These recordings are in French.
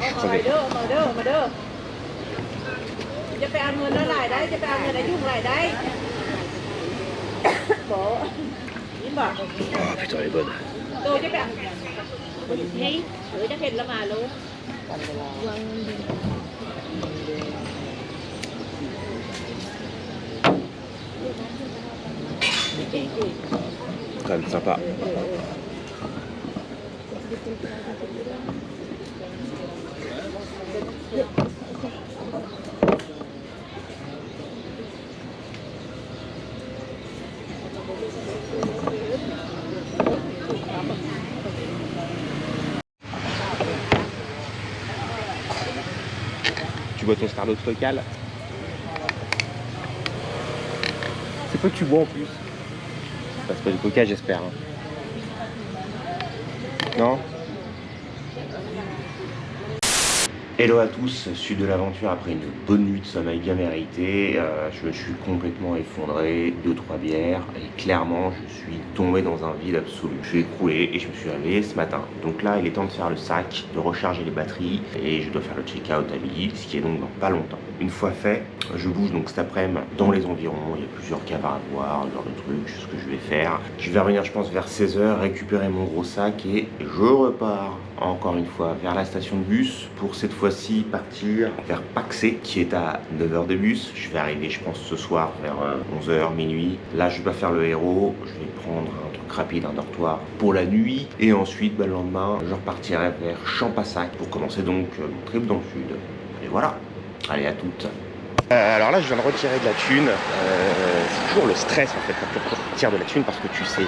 suis crevé. จะไปเอาเงินแล้วหลายได้จะไปเอาเงินอายุหลายได้บอกยินบอก Oh putain, elle est bonne. โตจะไปเฮ้ยหรือจะเห็นละมาลูก Quand même sympa. Tu bois ton Starbucks local? C'est quoi que tu bois en plus? C'est pas du coca, j'espère. Hein. Non? Hello à tous, suite de l'aventure après une bonne nuit de sommeil bien méritée, je me suis complètement effondré, 2-3 bières et clairement je suis tombé dans un vide absolu. Je suis écroulé et je me suis réveillé ce matin. Donc là il est temps de faire le sac, de recharger les batteries et je dois faire le check-out à midi, ce qui est donc dans pas longtemps. Une fois fait, je bouge donc cet après-midi dans les environs, il y a plusieurs caves à voir, ce genre de trucs, ce que je vais faire. Je vais revenir je pense vers 16h, récupérer mon gros sac et je repars encore une fois vers la station de bus pour cette fois-ci partir vers Paxé qui est à 9h de bus. Je vais arriver je pense ce soir vers 11h, minuit. Là je vais pas faire le héros, je vais prendre un truc rapide, un dortoir pour la nuit et ensuite le lendemain je repartirai vers Champassac pour commencer donc mon trip dans le sud. Et voilà, allez à toutes. Alors là je viens de retirer de la thune, c'est toujours le stress en fait quand tu retires de la thune parce que tu sais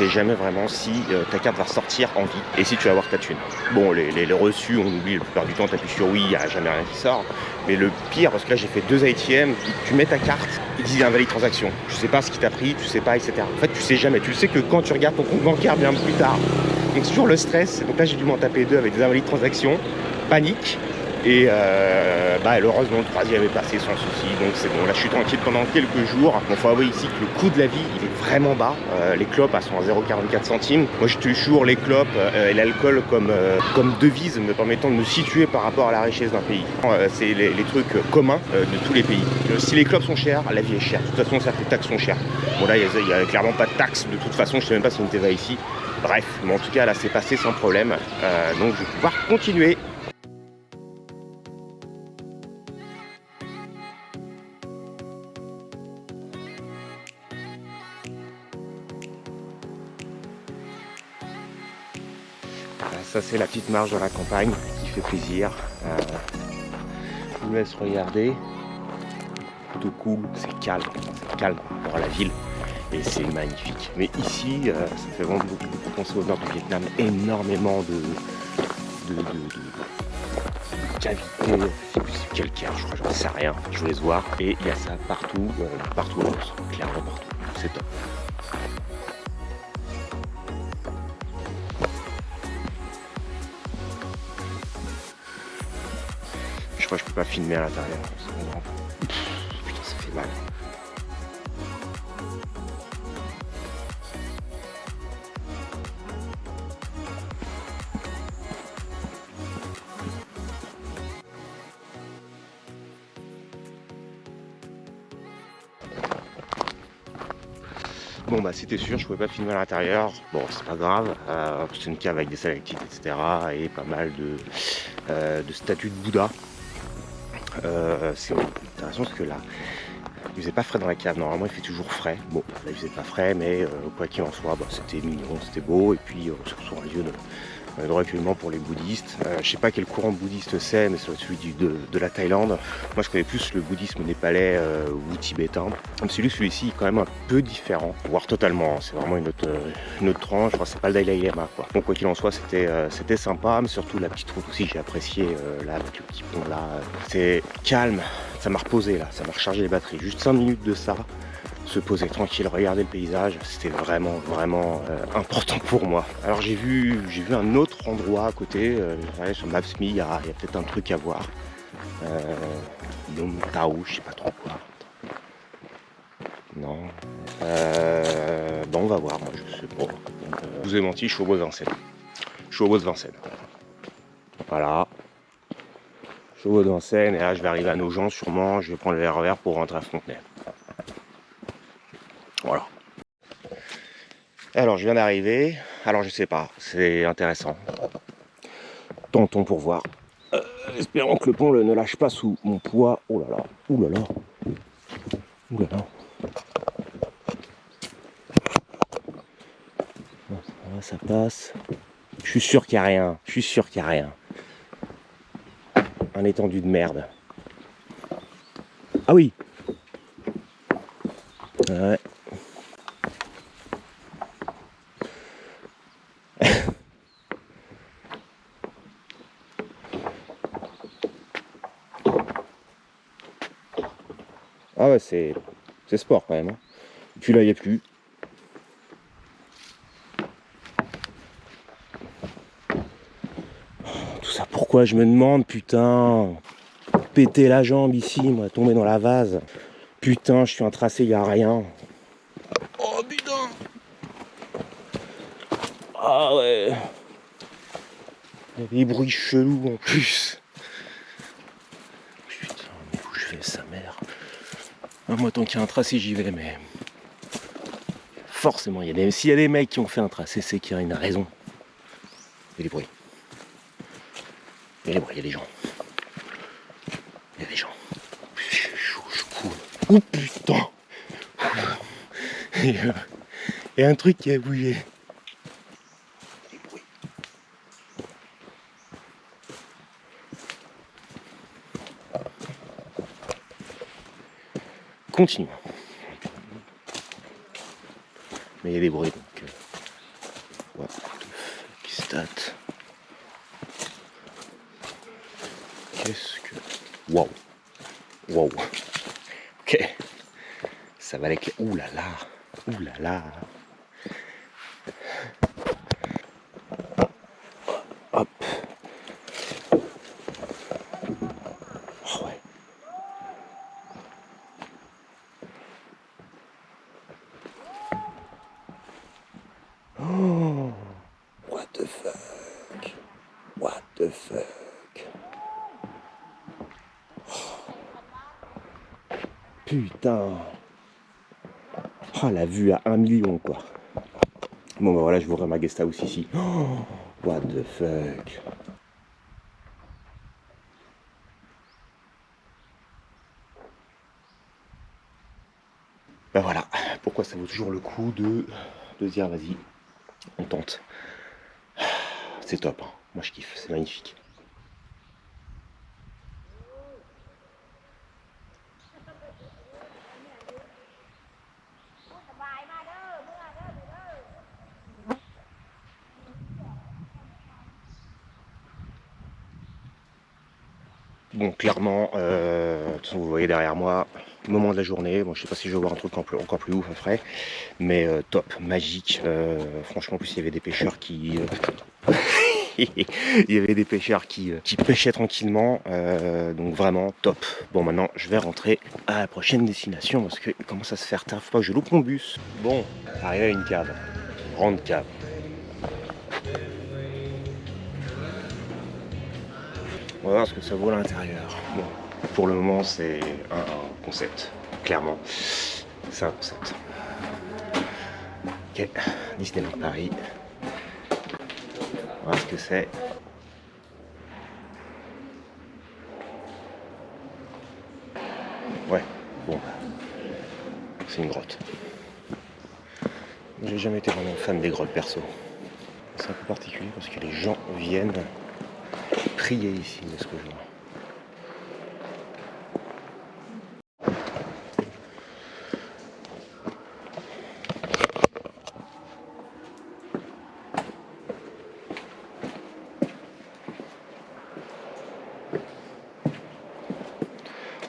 jamais vraiment si ta carte va ressortir en vie et si tu vas avoir ta thune. Bon les reçus on oublie, la plupart du temps tu appuies sur oui, il n'y a jamais rien qui sort, mais le pire parce que là j'ai fait 2 ATM, tu mets ta carte, ils disent invalide transaction, tu sais pas ce qui t'a pris, tu sais pas etc. En fait tu sais jamais, tu le sais que quand tu regardes ton compte bancaire bien plus tard. Donc c'est toujours le stress, donc là j'ai dû m'en taper 2 avec des invalides transactions, panique. Et heureusement le troisième est passé sans souci, donc c'est bon, là je suis tranquille pendant quelques jours. Bon, faut avouer ici que le coût de la vie il est vraiment bas, les clopes elles sont à 0,44 centimes. Moi je toujours les clopes et l'alcool comme devise me permettant de me situer par rapport à la richesse d'un pays. C'est les trucs communs de tous les pays. Si les clopes sont chères, la vie est chère, de toute façon c'est-à-dire que les taxes sont chères. Bon là il n'y a clairement pas de taxes de toute façon, je sais même pas si une TVA ici. Bref, mais en tout cas là c'est passé sans problème, donc je vais pouvoir continuer. Ça c'est la petite marche dans la campagne qui fait plaisir. Je vous laisse regarder. Tout cool, c'est calme dans la ville et c'est magnifique. Mais ici, ça fait vraiment beaucoup penser au nord du Vietnam. Énormément de cavités, c'est calcaire, je crois, j'en sais rien. Je vous laisse voir. Et il y a ça partout, clairement partout. C'est top. Je crois que je peux pas filmer à l'intérieur. Putain, ça fait mal. Bon bah c'était sûr, je pouvais pas filmer à l'intérieur. Bon c'est pas grave, c'est une cave avec des stalactites etc. et pas mal de statues de Bouddha. C'est intéressant parce que là il faisait pas frais dans la cave, normalement il fait toujours frais. Bon là il faisait pas frais mais quoi qu'il en soit c'était mignon, c'était beau et puis surtout un lieu de recueillement pour les bouddhistes. Je sais pas quel courant bouddhiste c'est mais c'est celui de la Thaïlande. Moi je connais plus le bouddhisme népalais ou tibétain. Celui-ci est quand même un peu différent, voire totalement, c'est vraiment une autre tranche, enfin, c'est pas le Dalai Lama quoi. Donc quoi qu'il en soit c'était sympa, mais surtout la petite route aussi j'ai apprécié là avec le petit pont là, c'est calme, ça m'a reposé là, ça m'a rechargé les batteries, juste 5 minutes de ça. Se poser tranquille, regarder le paysage, c'était vraiment important pour moi. Alors j'ai vu un autre endroit à côté, sur Maps.me, il y a peut-être un truc à voir. Dom Tao, je sais pas trop quoi. Non. Bon on va voir, moi je sais pas. Je vous ai menti, je suis au bois de Vincennes. Je suis au bois de Vincennes. Voilà. Chevaux d'Ancenis, et là je vais arriver à Nogent sûrement, je vais prendre le RER pour rentrer à Fontenay. Voilà. Alors je viens d'arriver, alors je sais pas, c'est intéressant. Tentons pour voir. Espérons que le pont ne lâche pas sous mon poids. Oh là là, ouh là là, ouh là là. Ça passe. Je suis sûr qu'il n'y a rien, je suis sûr qu'il n'y a rien. Un étendu de merde. Ah oui. Ouais. Ah ouais, c'est sport quand même. Hein. Et puis là, il n'y a plus. Tout ça, pourquoi je me demande, putain. Péter la jambe ici, moi, tomber dans la vase. Putain, je suis un tracé, il n'y a rien. Oh putain. Ah ouais. Il y a des bruits chelous en plus. Putain, mais où je vais, sa mère. Ah, moi, tant qu'il y a un tracé, j'y vais, mais... Forcément, s'il y a des mecs qui ont fait un tracé, c'est qu'il y a une raison. Il y a des bruits. Il y a des bruits, il y a des gens. Il y a des gens. Je cours. Oh putain. Et un truc qui a bougé. Des bruits. Continue. Mais il y a des bruits donc. What the fuck is that? Qu'est-ce que. Waouh! Waouh! Ok. Ça va avec. Ouh là là! Ouh là là! Hop! Oh ouais! Oh! What the fuck? What the fuck? Putain! Oh, la vue à 1 million quoi! Bon bah voilà, je vous aurai ma guest house ici. Oh, what the fuck? Bah voilà, pourquoi ça vaut toujours le coup de se dire vas-y, on tente. C'est top, hein. Moi je kiffe, c'est magnifique. Bon, clairement, de toute façon, vous voyez derrière moi, moment de la journée. Bon, je sais pas si je vais voir un truc encore plus ouf après, mais top, magique. Franchement, en plus, il y avait des pêcheurs qui... il y avait des pêcheurs qui pêchaient tranquillement, donc vraiment top. Bon, maintenant, je vais rentrer à la prochaine destination parce que comment ça se fait tard, faut pas que je loupe mon bus. Bon, arrivé à une cave, grande cave. On va voir ce que ça vaut à l'intérieur. Bon, pour le moment, c'est un concept, clairement. C'est un concept. Ok, Disneyland Paris. On va voir ce que c'est. Ouais, bon. C'est une grotte. J'ai jamais été vraiment fan des grottes perso. C'est un peu particulier parce que les gens viennent prier ici, de ce que je vois.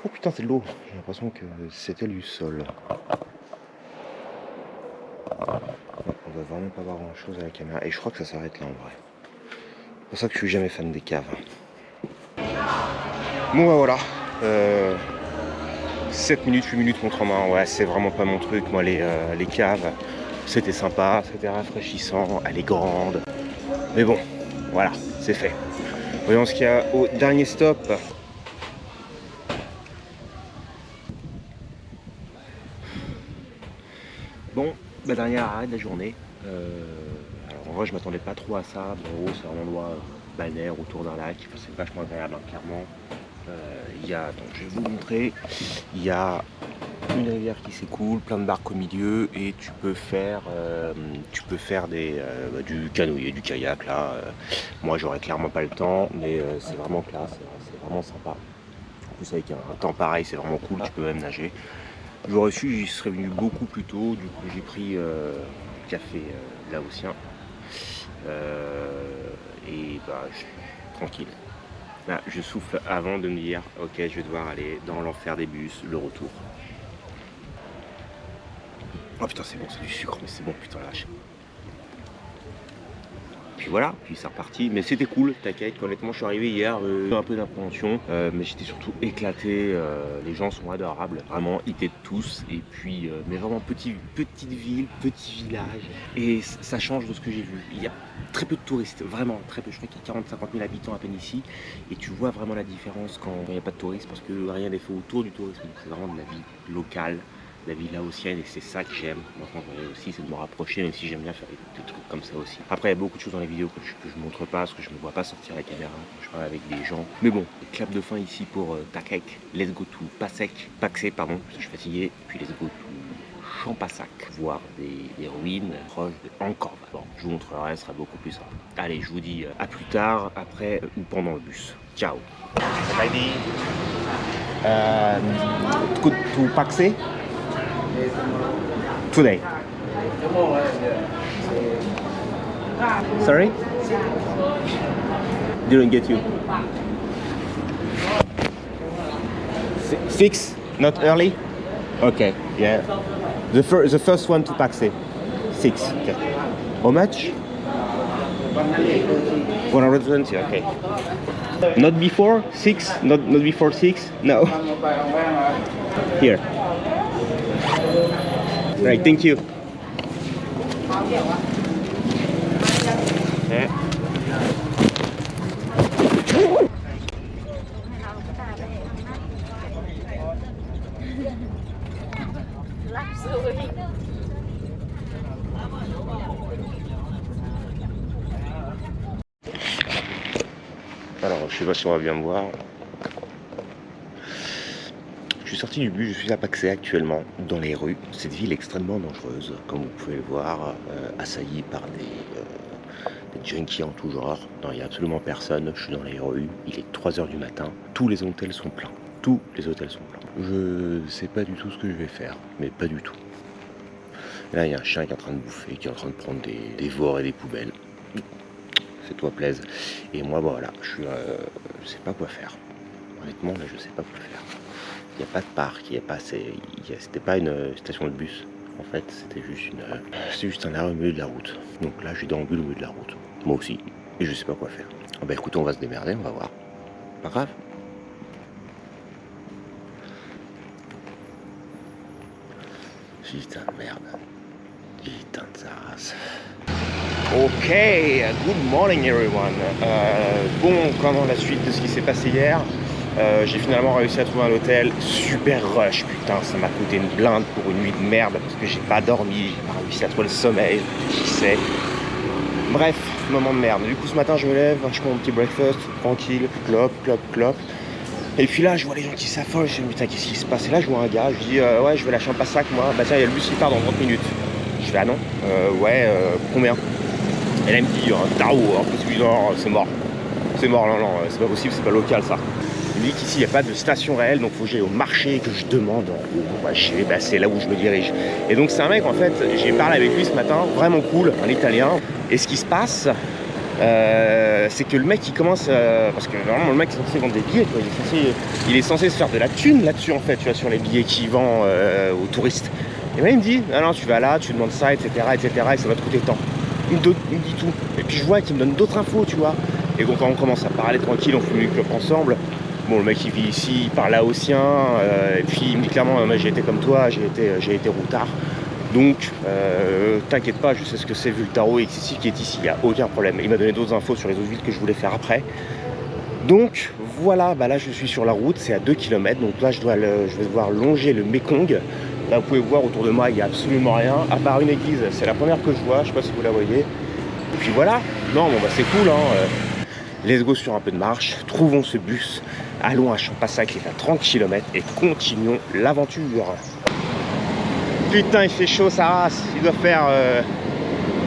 Oh putain, c'est de l'eau. J'ai l'impression que c'était du sol. On va vraiment pas voir grand chose à la caméra. Et je crois que ça s'arrête là en vrai. C'est pour ça que je suis jamais fan des caves. Bon bah voilà. 7 minutes, 8 minutes contre en main. Ouais, c'est vraiment pas mon truc. Moi, les caves, c'était sympa, c'était rafraîchissant. Elle est grande. Mais bon, voilà, c'est fait. Voyons ce qu'il y a au dernier stop. Bon, bah, dernier arrêt de la journée. Alors en vrai, je m'attendais pas trop à ça. En gros, c'est un endroit balnéaire autour d'un lac. Enfin, c'est vachement agréable, hein, clairement. Il y a, attends, je vais vous montrer. Il y a une rivière qui s'écoule, plein de barques au milieu, et tu peux faire du canoë, du kayak là. Moi, j'aurais clairement pas le temps, mais c'est vraiment classe, c'est vraiment sympa. En plus, avec un temps pareil, c'est vraiment cool. Tu peux même nager. J'aurais su, j'y serais venu beaucoup plus tôt. Du coup, j'ai pris café laotien et bah, tranquille. Là, je souffle avant de me dire, ok, je vais devoir aller dans l'enfer des bus, le retour. Oh putain, c'est bon, c'est du sucre, mais c'est bon, putain, la vache. Puis voilà, puis c'est reparti. Mais c'était cool, t'inquiète. Honnêtement, je suis arrivé hier, un peu d'appréhension, mais j'étais surtout éclaté. Les gens sont adorables, vraiment, ils t'aident tous. Et puis, mais vraiment petite ville, petit village. Et ça change de ce que j'ai vu. Il y a très peu de touristes, vraiment très peu. Je crois qu'il y a 40-50 000 habitants à peine ici. Et tu vois vraiment la différence quand il n'y a pas de touristes, parce que rien n'est fait autour du tourisme. C'est vraiment de la vie locale, la vie laotienne, et c'est ça que j'aime. Moi, aussi, c'est de me rapprocher, même si j'aime bien faire des trucs comme ça aussi. Après, il y a beaucoup de choses dans les vidéos que je montre pas, parce que je ne me vois pas sortir la caméra quand je parle avec des gens. Mais bon, clap de fin ici pour Takek. Let's go to Paksé, pardon, parce que je suis fatigué. Puis let's go to Champasak, voir des ruines proches de Angkor. Bon, je vous montrerai, ce sera beaucoup plus simple. Allez, je vous dis à plus tard, après ou pendant le bus. Ciao. To Paksé today. Sorry? Didn't get you. 6? Not early? Okay, yeah. The first one to Paksé. 6. Okay. How much? 120, okay. Not before 6? Not before 6? No. Here. Right, thank you. Yeah. Alors, je sais pas si on va bien me voir. Je suis sorti du bus, je suis à Paksé actuellement, dans les rues. Cette ville est extrêmement dangereuse, comme vous pouvez le voir, assaillie par des junkies en tout genre. Non, il n'y a absolument personne, je suis dans les rues, il est 3h du matin, tous les hôtels sont pleins. Tous les hôtels sont pleins. Je sais pas du tout ce que je vais faire, mais pas du tout. Et là, il y a un chien qui est en train de bouffer, qui est en train de prendre des vores et des poubelles. Fais-toi plaise. Et moi, voilà, je sais pas quoi faire. Honnêtement, là, je sais pas quoi faire. Il n'y a pas de parc, c'était pas une station de bus. En fait, c'était juste un arrêt au milieu de la route. Donc là, j'ai déambule au milieu de la route. Moi aussi. Et je sais pas quoi faire. Ah bah écoutez, on va se démerder, on va voir. Pas grave. Putain de merde. Putain de sa race. Ok, good morning everyone. Bon, comment la suite de ce qui s'est passé hier, j'ai finalement réussi à trouver un hôtel super rush. Putain, ça m'a coûté une blinde pour une nuit de merde parce que j'ai pas dormi, j'ai pas réussi à trouver le sommeil, qui sait. Bref, moment de merde. Du coup, ce matin, je me lève, je prends mon petit breakfast, tranquille, clope. Et puis là, je vois les gens qui s'affolent, je me dis, putain, qu'est-ce qui se passe? Et là, je vois un gars, je dis, ouais, je vais à Champasak, moi. Bah tiens, il y a le bus qui part dans 30 minutes. Je fais, ah non, combien? Et là, il me dit, un tarot, un peu celui genre, c'est mort. C'est mort, non, c'est pas possible, c'est pas local ça. Il me dit qu'ici, il n'y a pas de station réelle, donc faut que j'aille au marché, que je demande. C'est là où je me dirige. Et donc, c'est un mec, en fait, j'ai parlé avec lui ce matin, vraiment cool, un italien. Et ce qui se passe, c'est que le mec, il commence, parce que normalement, le mec est censé vendre des billets, quoi. Il est censé se faire de la thune là-dessus, en fait, tu vois, sur les billets qu'il vend aux touristes. Et là, il me dit, ah non, tu vas là, tu demandes ça, etc., et ça va te coûter tant. Il me dit tout. Et puis je vois qu'il me donne d'autres infos, tu vois. Et donc quand on commence à parler tranquille, on fume une clope ensemble. Bon, le mec il vit ici, il parle laotien, et puis il me dit clairement, moi j'ai été comme toi, j'ai été routard. Donc t'inquiète pas, je sais ce que c'est vu le tarot excessif qui est ici, il n'y a aucun problème. Il m'a donné d'autres infos sur les autres villes que je voulais faire après. Donc voilà, bah là je suis sur la route, c'est à 2 km, donc là je vais devoir longer le Mekong. Là vous pouvez voir autour de moi, il n'y a absolument rien, à part une église, c'est la première que je vois, je sais pas si vous la voyez. Et puis voilà, non bon bah c'est cool hein. Let's go sur un peu de marche, trouvons ce bus, allons à Champasak qui est à 30 km et continuons l'aventure. Putain il fait chaud sa race, il doit faire,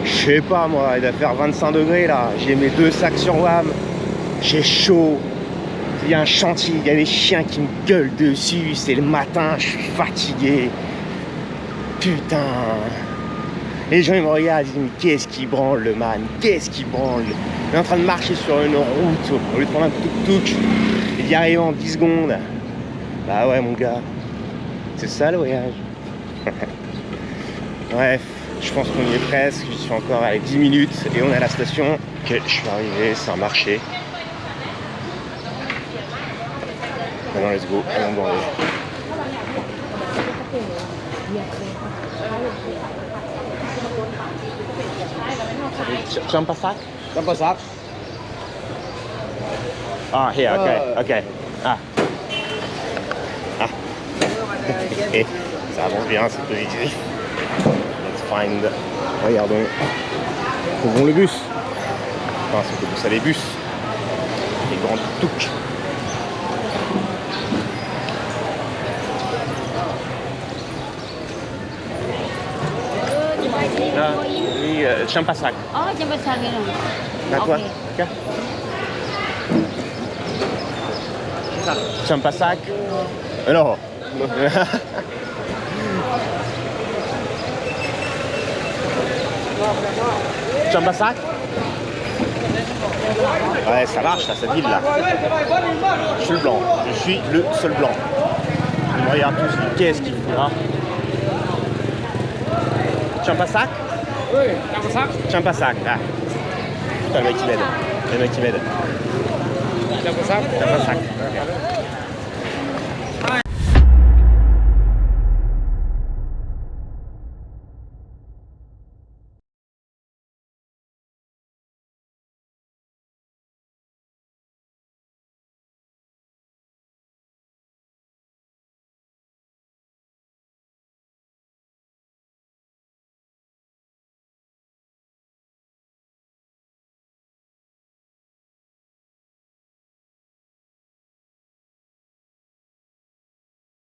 je sais pas moi, il doit faire 25 degrés là, j'ai mes 2 sacs sur WAM, j'ai chaud, il y a un chantier, il y a des chiens qui me gueulent dessus, c'est le matin, je suis fatigué, putain. Les gens ils me regardent, ils disent mais qu'est-ce qui branle le man, qu'est-ce qui branle. Il est en train de marcher sur une route, au lieu de prendre un tuk-tuk, il y arrive en 10 secondes. Bah ouais mon gars, c'est ça le voyage. Bref, je pense qu'on y est presque, je suis encore à 10 minutes et on est à la station. Ok, je suis arrivé, c'est un marché. Maintenant let's go, allons boire. Champasak? Champasak. Ah, here, ok. Ah. Et ça avance bien, c'est positif. Let's find. Regardons. Trouvons le bus. Enfin, c'est que ça les bus. Les grands tuk-tuk. Champasak. Oh, Champasak ini. D'accord. Okey. Champasak. Non. Champasak. Ouais, ça marche là, cette ville là. Je suis le blanc. Je suis le seul blanc. Ils me regardent tous. Qu'est-ce qu'il fout là? Champasak? Oui, Champasak. Champasak. Ah. Putain, le mec qui m'aide. Le mec qui m'aide. Champasak. Champasak.